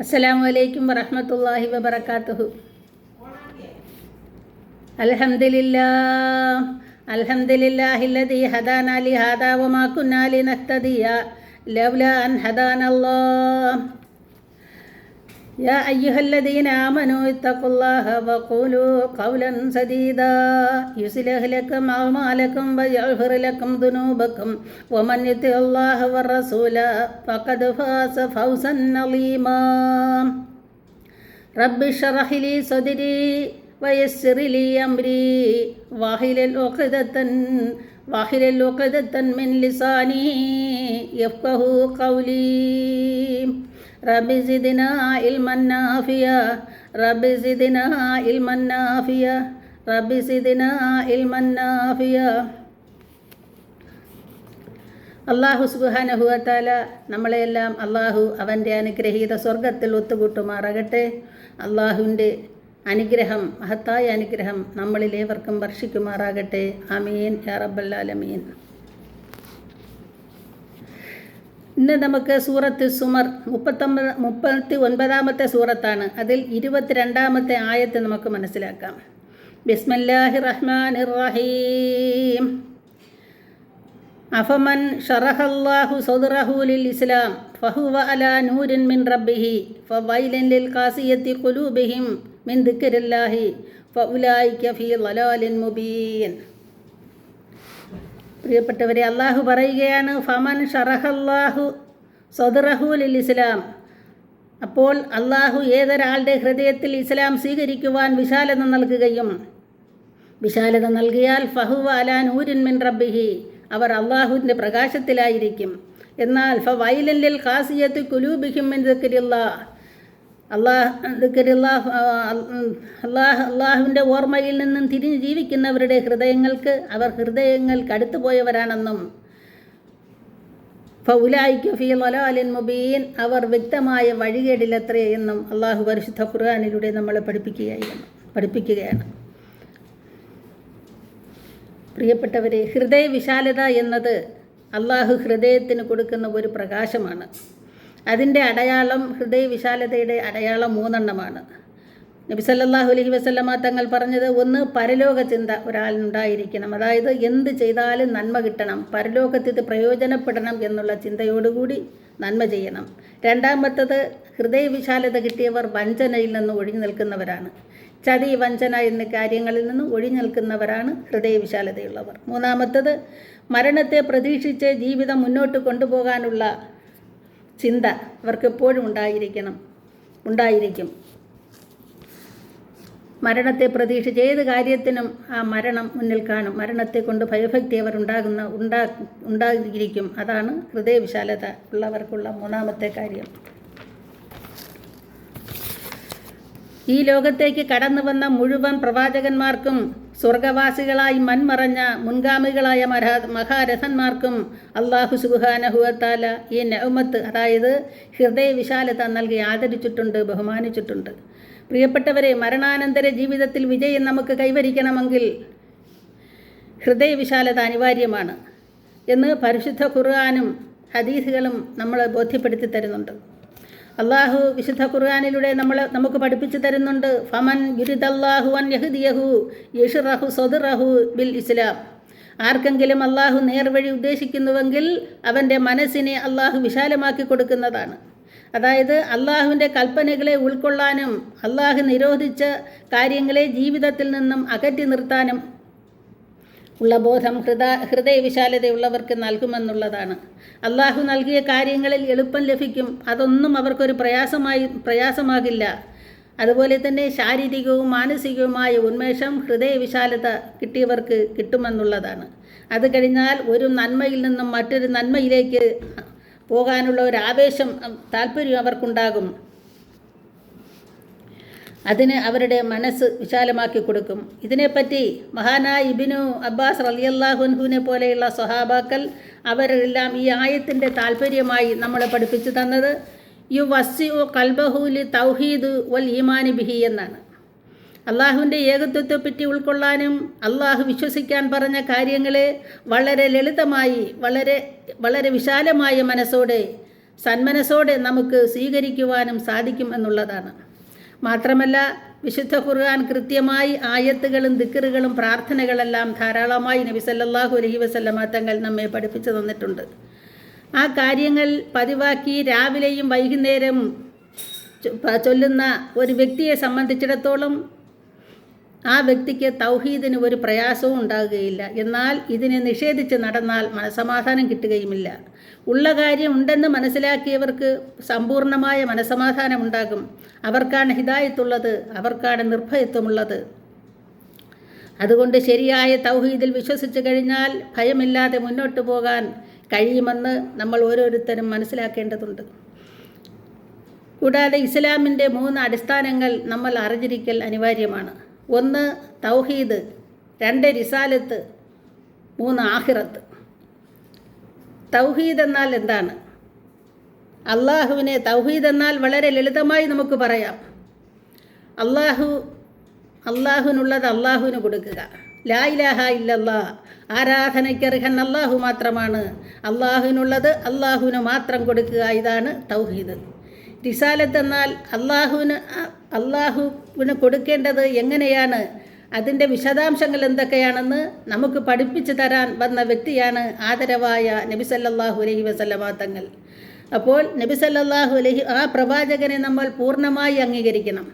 അസ്സലാമു വറഹ്മത്തുള്ളാഹി വബറകാതുഹു. അൽഹംദുലില്ലാഹില്ലദീ ഹദാനാ ലിഹാദാ വമാ കുന്നാ ലിനഹ്തദിയ ലൗലാ അൻ ഹദാനല്ലാഹ്. യാ അയ്യുഹല്ലദീന ആമനൂ ഇത്തഖുല്ലാഹ വഖൂലൂ ഖൗലൻ സദീദാ യുസ്ലിഹ് ലക്കും അഅ്മാലക്കും വയഗ്ഫിർ ലക്കും ദുനൂബക്കും വമൻ യുതിഇല്ലാഹ വറസൂല ഫഖദ് ഫാസ ഫൗസൻ അളീമാ. റബ്ബി ഇശ്റഹ് ലീ സദ്രീ വയസ്സിർ ലീ അംരീ വഹ്ലുൽ ഉഖ്ദതൻ മിൻ ലിസാനി യഫ്ഖഹു ഖൗലി. റബ്ബി സിദ്നാ ഇൽമൻ നാഫിയാ റബ്ബി സിദ്നാ ഇൽമൻ നാഫിയാ റബ്ബി സിദ്നാ ഇൽമൻ നാഫിയാ. അല്ലാഹു സുബ്ഹാനഹു വ തആല നമ്മളെല്ലാം അല്ലാഹു അവൻ്റെ അനുഗ്രഹീത സ്വർഗത്തിൽ ഒത്തുകൂട്ടുമാറാകട്ടെ. അല്ലാഹുവിൻ്റെ അനുഗ്രഹം, മഹത്തായ അനുഗ്രഹം നമ്മളിലേവർക്കും വർഷിക്കുമാറാകട്ടെ. ആമീൻ യാ റബ്ബൽ ആലമീൻ. ഇന്ന് നമുക്ക് സൂറത്ത് സുമർ 39-ാമത്തെ സൂറത്താണ്. അതിൽ 22-ാമത്തെ ആയത്ത് നമുക്ക് മനസ്സിലാക്കാം. ബിസ്മില്ലാഹിർ റഹ്മാനിർ റഹീം. അഫമൻ ശറഹല്ലാഹു സദ്റഹു ലിൽ ഇസ്ലാം ഫഹുവ അലാ നൂരിൻ മിൻ റബ്ബിഹി ഫവൈലൻ ലിൽ ഖാസിയത്തി ഖുലൂബിഹിം മിൻ ദിക്രില്ലാഹി ഫഉലൈക ഫീ ളലാലിൻ മുബീൻ. പ്രിയപ്പെട്ടവരെ, അള്ളാഹു പറയുകയാണ്, ഫമൻ ഷറഹല്ലാഹു സദ്റഹു ലിൽ ഇസ്ലാം. അപ്പോൾ അള്ളാഹു ഏതൊരാളുടെ ഹൃദയത്തിൽ ഇസ്ലാം സ്വീകരിക്കുവാൻ വിശാലത നൽകിയാൽ ഫഹുവ അലാ നൂരിൻ മിൻ റബ്ബിഹി, അവർ അള്ളാഹുവിൻ്റെ പ്രകാശത്തിലായിരിക്കും. എന്നാൽ ഫവൈലൻ ലിൽ ഖാസിയത്തി ഖുലൂബിഹിം മിൻ ദിക്രില്ലാഹ്, അള്ളാഹുവിൻ്റെ ഓർമ്മയിൽ നിന്നും തിരിഞ്ഞ് ജീവിക്കുന്നവരുടെ ഹൃദയങ്ങൾക്ക് അടുത്തു പോയവരാണെന്നും ഫൗലൈക ഫീ ളലാലിൻ മുബീൻ, അവർ വ്യക്തമായ വഴികേടിലത്രേ എന്നും അള്ളാഹു പരിശുദ്ധ ഖുർആനിലൂടെ നമ്മളെ പഠിപ്പിക്കുകയാണ്. പ്രിയപ്പെട്ടവരെ, ഹൃദയ വിശാലത എന്നത് അള്ളാഹു ഹൃദയത്തിന് കൊടുക്കുന്ന ഒരു പ്രകാശമാണ്. അതിൻ്റെ അടയാളം, ഹൃദയ വിശാലതയുടെ അടയാളം 3 എണ്ണമാണ്. നബി സല്ലല്ലാഹു അലൈഹി വസല്ലമ തങ്ങൾ പറഞ്ഞത്, ഒന്ന്, പരലോക ചിന്ത ഒരാളിനുണ്ടായിരിക്കണം. അതായത് എന്ത് ചെയ്താലും നന്മ കിട്ടണം, പരലോകത്തിൽ പ്രയോജനപ്പെടണം എന്നുള്ള ചിന്തയോടുകൂടി നന്മ ചെയ്യണം. രണ്ടാമത്തത്, ഹൃദയ വിശാലത കിട്ടിയവർ വഞ്ചനയിൽ നിന്ന് ഒഴിഞ്ഞു നിൽക്കുന്നവരാണ്. ചതി, വഞ്ചന എന്നീ കാര്യങ്ങളിൽ നിന്ന് ഒഴിഞ്ഞു നിൽക്കുന്നവരാണ് ഹൃദയ വിശാലതയുള്ളവർ. മൂന്നാമത്തത്, മരണത്തെ പ്രതീക്ഷിച്ച് ജീവിതം മുന്നോട്ട് കൊണ്ടുപോകാനുള്ള ചിന്ത അവർക്കെപ്പോഴും ഉണ്ടായിരിക്കും. മരണത്തെ പ്രതീക്ഷിച്ച് ഏത് കാര്യത്തിനും ആ മരണം മുന്നിൽ കാണും. മരണത്തെ കൊണ്ട് ഭയഭക്തി അവർ ഉണ്ടായിരിക്കും. അതാണ് ഹൃദയ വിശാലത ഉള്ളവർക്കുള്ള 3ാമത്തെ കാര്യം. ഈ ലോകത്തേക്ക് കടന്നു വന്ന മുഴുവൻ പ്രവാചകന്മാർക്കും സ്വർഗവാസികളായി മൺമറഞ്ഞ മുൻഗാമികളായ മഹാരഥന്മാർക്കും അല്ലാഹു സുബ്ഹാനഹു വ തആല ഈ നിഅമത്ത്, അതായത് ഹൃദയ വിശാലത നൽകി ആദരിച്ചിട്ടുണ്ട്, ബഹുമാനിച്ചിട്ടുണ്ട്. പ്രിയപ്പെട്ടവരെ, മരണാനന്തര ജീവിതത്തിൽ വിജയം നമുക്ക് കൈവരിക്കണമെങ്കിൽ ഹൃദയ വിശാലത അനിവാര്യമാണ് എന്ന് പരിശുദ്ധ ഖുർആനും ഹദീസുകളും നമ്മളെ ബോധ്യപ്പെടുത്തി തരുന്നുണ്ട്. അള്ളാഹു വിശുദ്ധ ഖുർആനിലൂടെ നമുക്ക് പഠിപ്പിച്ചു തരുന്നുണ്ട്, ഫമൻ യുരിദല്ലാഹു അൻ യഹ്ദിയഹു യശ്റഹു സദ്റഹു ബിൽ ഇസ്ലാം. ആർക്കെങ്കിലും അള്ളാഹു നേർവഴി ഉദ്ദേശിക്കുന്നുവെങ്കിൽ അവൻ്റെ മനസ്സിനെ അള്ളാഹു വിശാലമാക്കി കൊടുക്കുന്നതാണ്. അതായത് അള്ളാഹുവിൻ്റെ കൽപ്പനകളെ ഉൾക്കൊള്ളാനും അള്ളാഹു നിരോധിച്ച കാര്യങ്ങളെ ജീവിതത്തിൽ നിന്നും അകറ്റി നിർത്താനും ഉള്ള ബോധം ഹൃദയ വിശാലതയുള്ളവർക്ക് നൽകുമെന്നുള്ളതാണ്. അള്ളാഹു നൽകിയ കാര്യങ്ങളിൽ എളുപ്പം ലഭിക്കും, അതൊന്നും അവർക്കൊരു പ്രയാസമാകില്ല. അതുപോലെ തന്നെ ശാരീരികവും മാനസികവുമായ ഉന്മേഷം ഹൃദയ വിശാലത കിട്ടിയവർക്ക് കിട്ടുമെന്നുള്ളതാണ്. അത് കഴിഞ്ഞാൽ ഒരു നന്മയിൽ നിന്നും മറ്റൊരു നന്മയിലേക്ക് പോകാനുള്ള ഒരു ആവേശം, താല്പര്യം അവർക്കുണ്ടാകും. അതിന് അവരുടെ മനസ്സ് വിശാലമാക്കി കൊടുക്കും. ഇതിനെപ്പറ്റി മഹാനായ ഇബ്നു അബ്ബാസ് റളിയല്ലാഹു അൻഹുവിനെ പോലെയുള്ള സ്വഹാബാക്കൾ അവരെല്ലാം ഈ ആയത്തിൻ്റെ താല്പര്യമായി നമ്മളെ പഠിപ്പിച്ചു തന്നത് യുവസ്സിഉ ഖൽബഹു ലി തൗഹീദ് വൽ ഈമാനി ബിഹി എന്നാണ്. അള്ളാഹുവിൻ്റെ ഏകത്വത്തെപ്പറ്റി ഉൾക്കൊള്ളാനും അള്ളാഹു വിശ്വസിക്കാൻ പറഞ്ഞ കാര്യങ്ങളെ വളരെ ലളിതമായി, വളരെ വിശാലമായ മനസ്സോടെ സന്മനസ്സോടെ നമുക്ക് സ്വീകരിക്കുവാനും സാധിക്കും എന്നുള്ളതാണ്. മാത്രമല്ല വിശുദ്ധ ഖുർആൻ കൃത്യമായി ആയത്തുകളും ദിക്റുകളും പ്രാർത്ഥനകളെല്ലാം ധാരാളമായി നബി സല്ലല്ലാഹു അലൈഹി വസല്ലമ തങ്ങൾ നമ്മെ പഠിപ്പിച്ചു തന്നിട്ടുണ്ട്. ആ കാര്യങ്ങൾ പതിവാക്കി രാവിലെയും വൈകുന്നേരം ചൊല്ലുന്ന ഒരു വ്യക്തിയെ സംബന്ധിച്ചിടത്തോളം ആ വ്യക്തിക്ക് തൗഹീദിന് ഒരു പ്രയാസവും ഉണ്ടാകുകയില്ല. എന്നാൽ ഇതിനെ നിഷേധിച്ച് നടന്നാൽ മനസമാധാനം കിട്ടുകയുമില്ല. ഉള്ള കാര്യം ഉണ്ടെന്ന് മനസ്സിലാക്കിയവർക്ക് സമ്പൂർണ്ണമായ മനസമാധാനം ഉണ്ടാകും. അവർക്കാണ് ഹിദായത്തുള്ളത്, അവർക്കാണ് നിർഭയത്വമുള്ളത്. അതുകൊണ്ട് ശരിയായ തൗഹീദിൽ വിശ്വസിച്ച് കഴിഞ്ഞാൽ ഭയമില്ലാതെ മുന്നോട്ട് പോകാൻ കഴിയുമെന്ന് നമ്മൾ ഓരോരുത്തരും മനസ്സിലാക്കേണ്ടതുണ്ട്. കൂടാതെ ഇസ്ലാമിൻ്റെ 3 അടിസ്ഥാനങ്ങൾ നമ്മൾ അറിഞ്ഞിരിക്കൽ അനിവാര്യമാണ്. 1 തൗഹീദ്, 2 റിസാലത്ത്, 3 ആഖിറത്ത്. തൗഹീദ് എന്നാൽ എന്താണ്? അള്ളാഹുവിനെ തൗഹീദ് എന്നാൽ വളരെ ലളിതമായി നമുക്ക് പറയാം. അള്ളാഹുവിനുള്ളത് അള്ളാഹുവിന് കൊടുക്കുക. ലാ ഇലാഹ ഇല്ലല്ലാ, ആരാധനയ്ക്കർഹൻ അള്ളാഹു മാത്രമാണ്. അള്ളാഹുവിനുള്ളത് അള്ളാഹുവിന് മാത്രം കൊടുക്കുക. ഇതാണ് തൗഹീദ്. റിസാലത്ത് എന്നാൽ അള്ളാഹുവിന് കൊടുക്കേണ്ടത് എങ്ങനെയാണ്, അതിൻ്റെ വിശദാംശങ്ങൾ എന്തൊക്കെയാണെന്ന് നമുക്ക് പഠിപ്പിച്ചു തരാൻ വന്ന വ്യക്തിയാണ് ആദരവായ നബി സല്ലല്ലാഹു അലൈഹി വസല്ലമ തങ്ങൾ. അപ്പോൾ നബി സല്ലല്ലാഹു അലൈഹി ആ പ്രവാചകനെ നമ്മൾ പൂർണ്ണമായി അംഗീകരിക്കണം.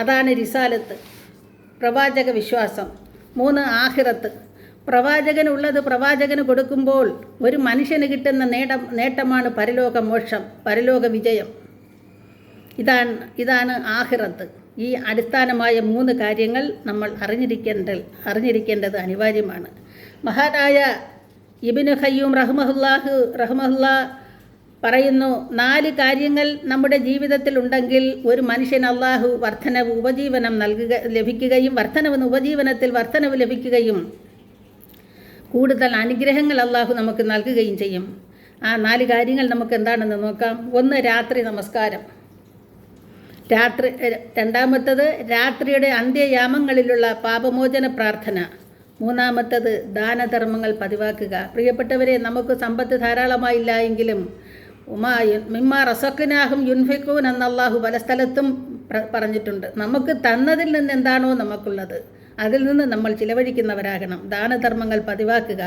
അതാണ് റിസാലത്ത്, പ്രവാചക വിശ്വാസം. 3 ആഖിറത്ത്, പ്രവാചകനുള്ളത് പ്രവാചകന് കൊടുക്കുമ്പോൾ ഒരു മനുഷ്യന് കിട്ടുന്ന നേട്ടമാണ് പരലോക മോക്ഷം, പരലോക വിജയം. ഇതാണ് ആഖിറത്ത്. ഈ അടിസ്ഥാനമായ 3 കാര്യങ്ങൾ നമ്മൾ അറിഞ്ഞിരിക്കേണ്ടത് അനിവാര്യമാണ്. മഹാനായ ഇബ്നു ഖയ്യൂം റഹ്മഹുല്ലാ പറയുന്നു, 4 കാര്യങ്ങൾ നമ്മുടെ ജീവിതത്തിൽ ഉണ്ടെങ്കിൽ ഒരു മനുഷ്യൻ അള്ളാഹു ഉപജീവനത്തിൽ വർധനവ് ലഭിക്കുകയും കൂടുതൽ അനുഗ്രഹങ്ങൾ അള്ളാഹു നമുക്ക് നൽകുകയും ചെയ്യും. ആ 4 കാര്യങ്ങൾ നമുക്ക് എന്താണെന്ന് നോക്കാം. 1 രാത്രി നമസ്കാരം. രണ്ടാമത്തത് രാത്രിയുടെ അന്ത്യയാമങ്ങളിലുള്ള പാപമോചന പ്രാർത്ഥന. 3-മത്തത് ദാനധർമ്മങ്ങൾ പതിവാക്കുക. പ്രിയപ്പെട്ടവരെ, നമുക്ക് സമ്പത്ത് ധാരാളമായില്ല എങ്കിലും മിമ്മാ റസഖ്നാഹും യുൻഫിഖൂൻ എന്ന് അല്ലാഹു പല സ്ഥലത്തും പറഞ്ഞിട്ടുണ്ട്. നമുക്ക് തന്നതിൽ നിന്ന് എന്താണോ നമുക്കുള്ളത് അതിൽ നിന്ന് നമ്മൾ ചിലവഴിക്കുന്നവരാകണം. ദാനധർമ്മങ്ങൾ പതിവാക്കുക.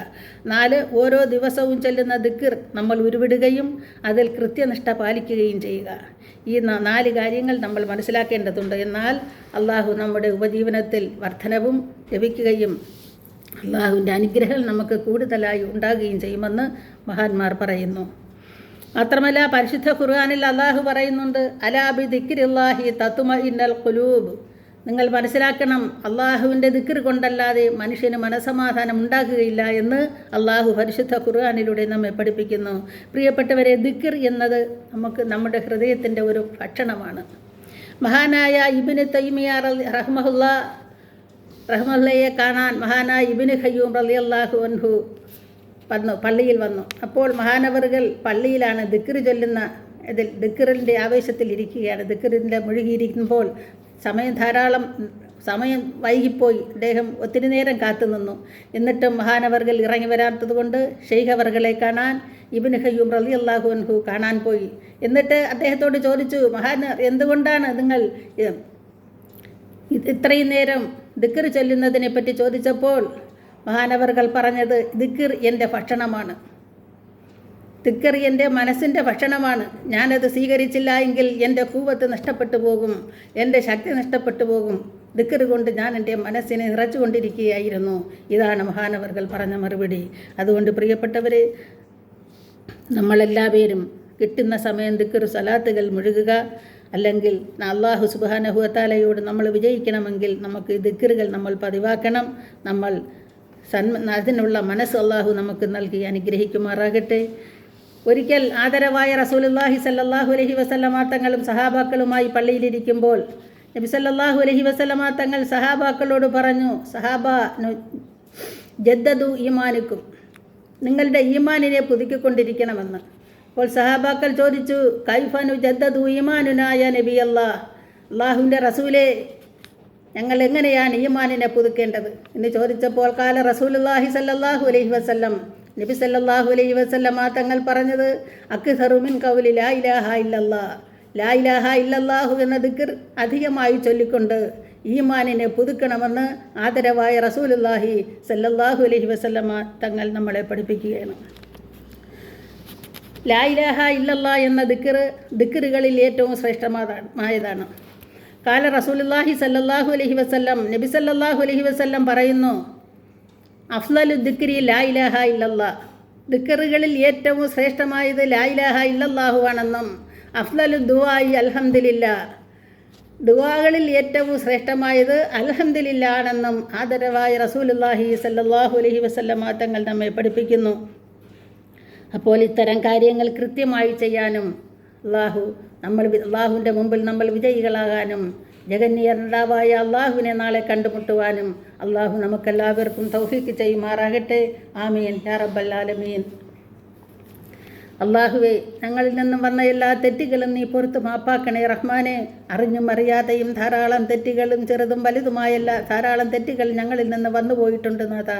4 ഓരോ ദിവസവും ചൊല്ലുന്ന ദിക്ർ നമ്മൾ ഉരുവിടുകയും അതിൽ കൃത്യനിഷ്ഠ പാലിക്കുകയും ചെയ്യുക. ഈ 4 കാര്യങ്ങൾ നമ്മൾ മനസ്സിലാക്കേണ്ടതുണ്ട്. എന്നാൽ അള്ളാഹു നമ്മുടെ ഉപജീവനത്തിൽ വർധനവും ലഭിക്കുകയും അള്ളാഹുവിൻ്റെ അനുഗ്രഹം നമുക്ക് കൂടുതലായി ഉണ്ടാകുകയും ചെയ്യുമെന്ന് മഹാന്മാർ പറയുന്നു. മാത്രമല്ല പരിശുദ്ധ ഖുർആനിൽ അള്ളാഹു പറയുന്നുണ്ട്, അലാ ബി ദിക്രില്ലാഹി തത്മഇന്നൽ ഖുലൂബ്. നിങ്ങൾ മനസ്സിലാക്കണം, അള്ളാഹുവിൻ്റെ ദിക്ർ കൊണ്ടല്ലാതെ മനുഷ്യന് മനസമാധാനം ഉണ്ടാകുകയില്ല എന്ന് അള്ളാഹു പരിശുദ്ധ ഖുർആനിലൂടെ നമ്മെ പഠിപ്പിക്കുന്നു. പ്രിയപ്പെട്ടവരെ, ദിക്ർ എന്നത് നമ്മുടെ ഹൃദയത്തിൻ്റെ ഒരു ഭക്ഷണമാണ്. മഹാനായ ഇബ്നു തൈമിയ റഹ്മഹുല്ലയെ കാണാൻ മഹാനായ ഇബ്നു ഖയ്യൂം റളിയല്ലാഹു അൻഹു പള്ളിയിൽ വന്നു. അപ്പോൾ മഹാനവറുകൾ പള്ളിയിലാണ് ദിക്ർ ചൊല്ലുന്ന ദിക്റിൻ്റെ ആവേശത്തിൽ ഇരിക്കുകയാണ്. ദിക്റിൻ്റെ മുഴുകിയിരിക്കുമ്പോൾ സമയം വൈകിപ്പോയി. അദ്ദേഹം ഒത്തിരി നേരം കാത്തുനിന്നു. എന്നിട്ടും മഹാനവറുകൾ ഇറങ്ങി വരാത്തത് കൊണ്ട് ഷെയ്ഖ് അവർകളെ കാണാൻ ഇബ്നു ഖയ്യൂം റളിയല്ലാഹു അൻഹു കാണാൻ പോയി. എന്നിട്ട് അദ്ദേഹത്തോട് ചോദിച്ചു, എന്തുകൊണ്ടാണ് നിങ്ങൾ ഇത്രയും നേരം ദിക്ർ ചൊല്ലുന്നതിനെ പറ്റി ചോദിച്ചപ്പോൾ മഹാനവറുകൾ പറഞ്ഞത്, ദിക്ർ എൻ്റെ ഭക്ഷണമാണ്, ദിക്ർ എൻ്റെ മനസ്സിൻ്റെ ഭക്ഷണമാണ്. ഞാനത് സ്വീകരിച്ചില്ല എങ്കിൽ എൻ്റെ കൂവത്ത് നഷ്ടപ്പെട്ടു പോകും, എൻ്റെ ശക്തി നഷ്ടപ്പെട്ടു പോകും. ദിക്ർ കൊണ്ട് ഞാൻ എൻ്റെ മനസ്സിനെ നിറച്ചുകൊണ്ടിരിക്കുകയായിരുന്നു. ഇതാണ് മഹാനവറുകൾ പറഞ്ഞ മറുപടി. അതുകൊണ്ട് പ്രിയപ്പെട്ടവരെ, നമ്മളെല്ലാവരും കിട്ടുന്ന സമയം ദിക്ർ സലാത്തുകൾ മുഴുകുക. അല്ലെങ്കിൽ അല്ലാഹു സുബ്ഹാനഹു വ തആലയോട് നമ്മൾ വിജയിക്കണമെങ്കിൽ നമുക്ക് ദിക്റുകൾ നമ്മൾ പതിവാക്കണം. അതിനുള്ള മനസ്സ് അല്ലാഹു നമുക്ക് നൽകി അനുഗ്രഹിക്കുമാറാകട്ടെ. ഒരിക്കൽ ആദരവായ റസൂലുള്ളാഹി സ്വല്ലല്ലാഹു അലൈഹി വസല്ലമ തങ്ങളും സഹാബാക്കളുമായി പള്ളിയിലിരിക്കുമ്പോൾ നബി സല്ലല്ലാഹു അലൈഹി വസല്ലമ തങ്ങൾ സഹാബാക്കളോട് പറഞ്ഞു, ജദ്ദദു ഈമാനിക്കും, നിങ്ങളുടെ ഈമാനിനെ പുതുക്കിക്കൊണ്ടിരിക്കണമെന്ന്. അപ്പോൾ സഹാബാക്കൾ ചോദിച്ചു, കൈഫനു ജദ്ദദു ഈമാനുനായ നബി അല്ലാഹുവിൻ്റെ റസൂലേ, ഞങ്ങൾ എങ്ങനെയാണ് ഈമാനിനെ പുതുക്കേണ്ടത് എന്ന് ചോദിച്ചപ്പോൾ കാല റസൂലുള്ളാഹി സ്വല്ലല്ലാഹു അലൈഹി വസല്ലം, നബി സല്ലല്ലാഹു അലൈഹി വസല്ലമ തങ്ങൾ പറഞ്ഞത് അക്സറു മിൻ ഖൗലി ലാ ഇലാഹ ഇല്ലല്ലാഹ്, ലാ ഇലാഹ ഇല്ലല്ലാഹു എന്ന ദിക്ർ അധികമായി ചൊല്ലിക്കൊണ്ട് ഈമാനിനെ പുതുക്കണമെന്ന് ആദരവായ റസൂലുള്ളാഹി സല്ലല്ലാഹു അലൈഹി വസല്ലമ തങ്ങൾ നമ്മളെ പഠിപ്പിക്കുകയാണ്. ലാ ഇലാഹ ഇല്ലല്ലാഹ് എന്ന ദിക്റുകളിൽ ഏറ്റവും ശ്രേഷ്ഠമായതാണ്. കാല റസൂലുള്ളാഹി സല്ലല്ലാഹു അലൈഹി വസല്ലം, നബി സല്ലല്ലാഹു അലൈഹി വസല്ലം പറയുന്നു, അഫ്ളലു ദിക്രി ലാ ഇലാഹ ഇല്ലല്ലാഹ്, ദിക്റുകളിൽ ഏറ്റവും ശ്രേഷ്ഠമായത് ലാ ഇലാഹ ഇല്ലല്ലാഹു ആണെന്നും അഫ്ളലു ദുആഇ അൽഹംദുലില്ലാഹ്, ദുആകളിൽ ഏറ്റവും ശ്രേഷ്ഠമായത് അൽഹംദുലില്ലാഹ് ആണെന്നും ആദരവായ റസൂലുള്ളാഹി സല്ലല്ലാഹു അലൈഹി വസല്ലമ തങ്ങൾ നമ്മെ പഠിപ്പിക്കുന്നു. അപ്പോൾ ഇത്തരം കാര്യങ്ങൾ കൃത്യമായി ചെയ്യാനും അള്ളാഹുവിൻ്റെ മുമ്പിൽ നമ്മൾ വിജയികളാകാനും ജഗന്നിയന്താവായ അള്ളാഹുവിനെ നാളെ കണ്ടുമുട്ടുവാനും അള്ളാഹു നമുക്കെല്ലാവർക്കും തൗഫീക്ക് ചെയ്യുമാറാകട്ടെ. ആമീൻ യാ റബ്ബൽ ആലമീൻ. അള്ളാഹുവേ, ഞങ്ങളിൽ നിന്നും വന്ന എല്ലാ തെറ്റുകളും നീ പുറത്ത് മാപ്പാക്കണേ റഹ്മാനെ. അറിഞ്ഞും അറിയാതെയും ധാരാളം തെറ്റുകളും ചെറുതും വലുതുമായ ധാരാളം തെറ്റുകൾ ഞങ്ങളിൽ നിന്ന് വന്നു പോയിട്ടുണ്ട് നാഥ.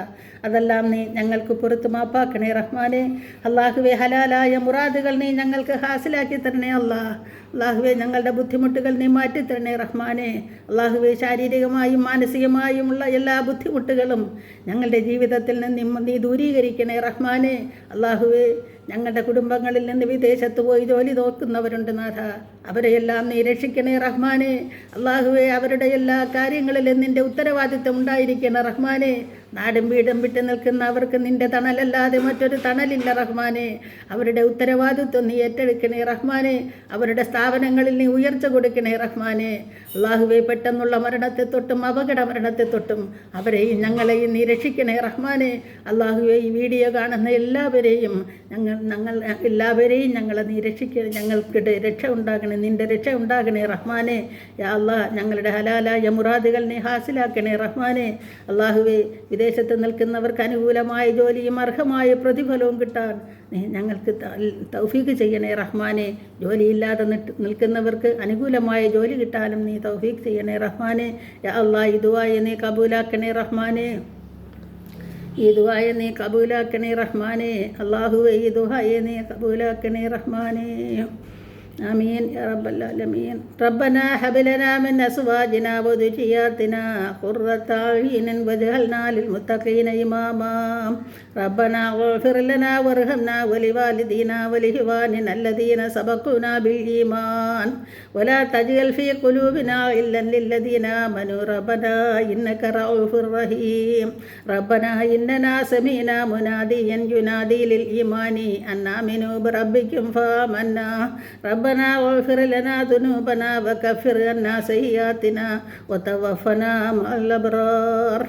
അതെല്ലാം നീ ഞങ്ങൾക്ക് പുറത്ത് മാപ്പാക്കണേ റഹ്മാനെ. അള്ളാഹുവേ, ഹലാലായ മുറാദുകൾ നീ ഞങ്ങൾക്ക് ഹാസിലാക്കി തരണേ അള്ളാഹുവേ, ഞങ്ങളുടെ ബുദ്ധിമുട്ടുകൾ നീ മാറ്റിത്തരണേ റഹ്മാനെ. അള്ളാഹുവേ, ശാരീരികമായും മാനസികമായുമുള്ള എല്ലാ ബുദ്ധിമുട്ടുകളും ഞങ്ങളുടെ ജീവിതത്തിൽ നിന്ന് നീ ദൂരീകരിക്കണേ റഹ്മാനെ. അള്ളാഹുവേ, ഞങ്ങളുടെ കുടുംബങ്ങളിൽ നിന്ന് വിദേശത്ത് പോയി ജോലി നോക്കുന്നവരുണ്ട് നാഥ, അവരെയെല്ലാം നീ രക്ഷിക്കണേ റഹ്മാനെ. അള്ളാഹുവേ, അവരുടെ എല്ലാ കാര്യങ്ങളിലും നിൻ്റെ ഉത്തരവാദിത്വം ഉണ്ടായിരിക്കണേ റഹ്മാനെ. നാടും വീടും വിട്ട് നിൽക്കുന്ന അവർക്ക് നിൻ്റെ തണലല്ലാതെ മറ്റൊരു തണലില്ല റഹ്മാനെ. അവരുടെ ഉത്തരവാദിത്വം നീ ഏറ്റെടുക്കണേ റഹ്മാനെ. അവരുടെ സ്ഥാപനങ്ങളിൽ നീ ഉയർച്ച കൊടുക്കണേ റഹ്മാനെ. അള്ളാഹുവേ, പെട്ടെന്നുള്ള മരണത്തെ തൊട്ടും അപകട മരണത്തെ തൊട്ടും അവരെയും ഞങ്ങളെയും നീ രക്ഷിക്കണേ റഹ്മാനെ. അള്ളാഹുവേ, ഈ വീഡിയോ കാണുന്ന എല്ലാവരെയും ഞങ്ങളെ നീ രക്ഷിക്കണേ. ഞങ്ങൾക്ക് രക്ഷ ഉണ്ടാകണേ, നിൻ്റെ രക്ഷ ഉണ്ടാകണേ റഹ്മാനെ. യാ അല്ലാഹ്, ഞങ്ങളുടെ ഹലാലായ മുറാദുകൾ നീ ഹാസിലാക്കണേ റഹ്മാനെ. അള്ളാഹുവേ, വിദേശത്ത് നിൽക്കുന്നവർക്ക് അനുകൂലമായ ജോലിയും അർഹമായ പ്രതിഫലവും കിട്ടാൻ നീ ഞങ്ങൾക്ക് തൗഫീക്ക് ചെയ്യണേ റഹ്മാനെ. ജോലിയില്ലാതെ നിൽക്കുന്നവർക്ക് അനുകൂലമായ ജോലി കിട്ടാനും നീ തൗഫീക്ക് ചെയ്യണേ റഹ്മാനെ. യാ അല്ലാഹ്, ഈ ദുആയെ നീ കബൂലാക്കണേ റഹ്മാനെ. ഈ ദുആയെ നീ കബൂലാക്കണേ റഹ്മാനെ. അല്ലാഹുവേ, ഈ ദുആയെ നീ കബൂലാക്കണേ റഹ്മാനെ. آمين يا رب العالمين. ربنا هب لنا من أزواجنا وذرياتنا قرة أعين واجعلنا للمتقين إماما. ربنا اغفر لنا وارحمنا ولوالدينا ولإخواننا الذين سبقونا بالإيمان ولا تجعل في قلوبنا غلا للذين آمنوا ربنا إنك رؤوف رحيم. ربنا إننا سمعنا مناديا ينادي للإيمان أن آمنوا بربكم فآمنا. ربنا اغفر لنا ذنوبنا وكفر عنا سيئاتنا وتوفنا مع الأبرار.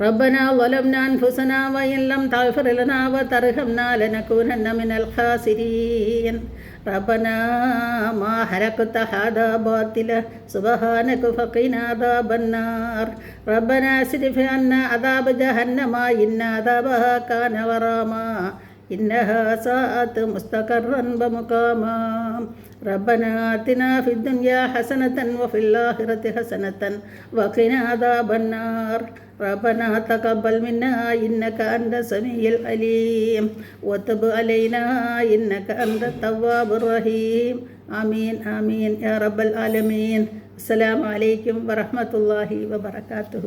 ربنا ظلمنا أنفسنا وإن لم تغفر لنا وترحمنا لنكونن من الخاسرين. ربنا ما خلقت هذا باطلا سبحانك فقنا عذاب النار. ربنا اصرف عنا عذاب جهنم إن عذابها كان غراما إنها ساءت مستقرا ومقاما. ربنا آتنا في الدنيا حسنة وفي الآخرة حسنة وقنا عذاب النار. ربنا تقبل منا إنك أنت السميع العليم وتب علينا إنك أنت التواب الرحيم. آمين آمين يا رب العالمين. السلام عليكم ورحمة الله وبركاته.